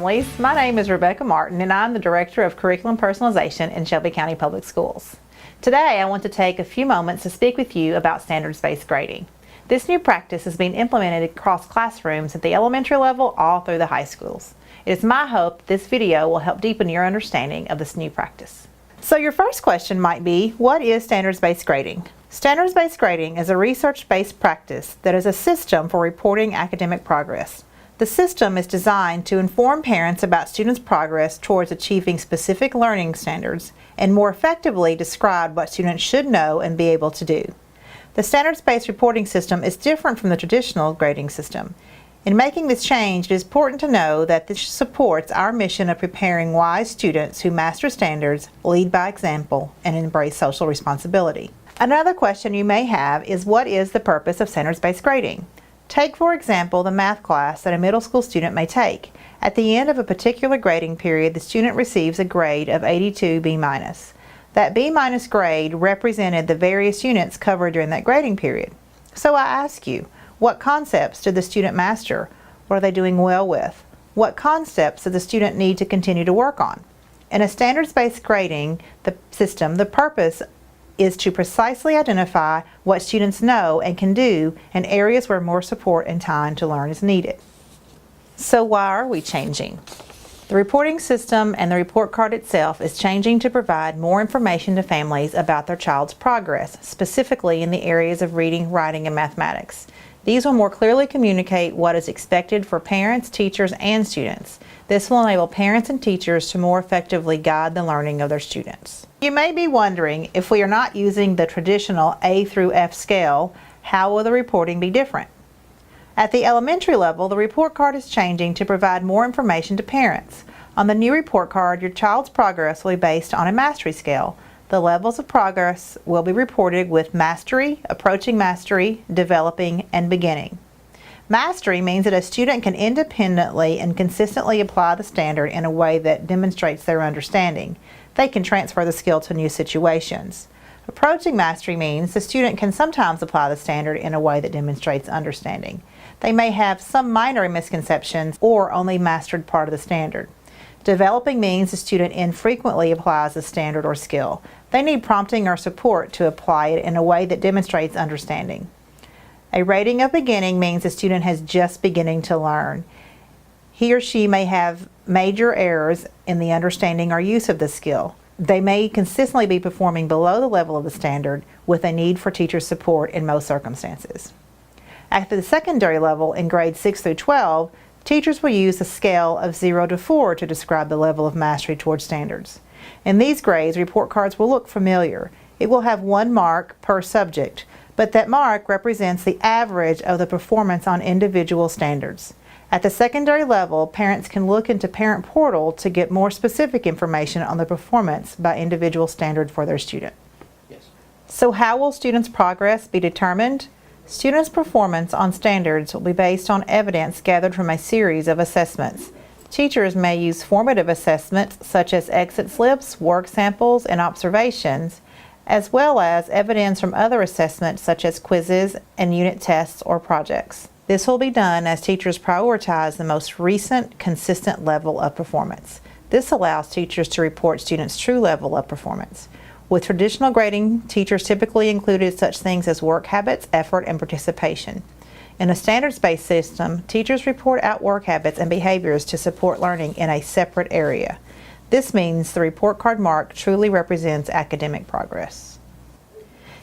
families. My name is Rebecca Martin and I'm the Director of Curriculum Personalization in Shelby County Public Schools. Today I want to take a few moments to speak with you about standards-based grading. This new practice is being implemented across classrooms at the elementary level all through the high schools. It is my hope that this video will help deepen your understanding of this new practice. So your first question might be, what is standards-based grading? Standards-based grading is a research-based practice that is a system for reporting academic progress. The system is designed to inform parents about students' progress towards achieving specific learning standards and more effectively describe what students should know and be able to do. The standards-based reporting system is different from the traditional grading system. In making this change, it is important to know that this supports our mission of preparing wise students who master standards, lead by example, and embrace social responsibility. Another question you may have is, what is the purpose of standards-based grading? Take, for example, the math class that a middle school student may take. At the end of a particular grading period, the student receives a grade of 82 B-. That B- grade represented the various units covered during that grading period. So I ask you, what concepts did the student master? What are they doing well with? What concepts does the student need to continue to work on? In a standards-based grading system, the purpose is to precisely identify what students know and can do in areas where more support and time to learn is needed. So why are we changing? The reporting system and the report card itself is changing to provide more information to families about their child's progress, specifically in the areas of reading, writing, and mathematics. These will more clearly communicate what is expected for parents, teachers, and students. This will enable parents and teachers to more effectively guide the learning of their students. You may be wondering, if we are not using the traditional A through F scale, how will the reporting be different? At the elementary level, the report card is changing to provide more information to parents. On the new report card, your child's progress will be based on a mastery scale. The levels of progress will be reported with mastery, approaching mastery, developing, and beginning. Mastery means that a student can independently and consistently apply the standard in a way that demonstrates their understanding. They can transfer the skill to new situations. Approaching mastery means the student can sometimes apply the standard in a way that demonstrates understanding. They may have some minor misconceptions or only mastered part of the standard. Developing means the student infrequently applies a standard or skill. They need prompting or support to apply it in a way that demonstrates understanding. A rating of beginning means the student has just beginning to learn. He or she may have major errors in the understanding or use of the skill. They may consistently be performing below the level of the standard with a need for teacher support in most circumstances. At the secondary level, in grades 6 through 12, teachers will use a scale of 0 to 4 to describe the level of mastery towards standards. In these grades, report cards will look familiar. It will have 1 mark per subject, but that mark represents the average of the performance on individual standards. At the secondary level, parents can look into Parent Portal to get more specific information on the performance by individual standard for their student. Yes. So how will students' progress be determined? Students' performance on standards will be based on evidence gathered from a series of assessments. Teachers may use formative assessments such as exit slips, work samples, and observations, as well as evidence from other assessments such as quizzes and unit tests or projects. This will be done as teachers prioritize the most recent, consistent level of performance. This allows teachers to report students' true level of performance. With traditional grading, teachers typically included such things as work habits, effort, and participation. In a standards-based system, teachers report out work habits and behaviors to support learning in a separate area. This means the report card mark truly represents academic progress.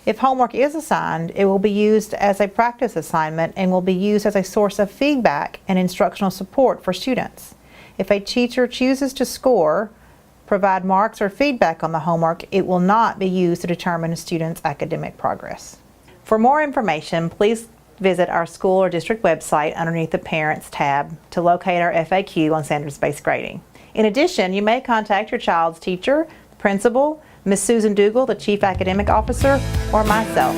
If homework is assigned, it will be used as a practice assignment and will be used as a source of feedback and instructional support for students. If a teacher chooses to provide marks or feedback on the homework, it will not be used to determine a student's academic progress. For more information, please visit our school or district website underneath the Parents tab to locate our FAQ on standards-based grading. In addition, you may contact your child's teacher, principal, Ms. Susan Dougal, the Chief Academic Officer, or myself.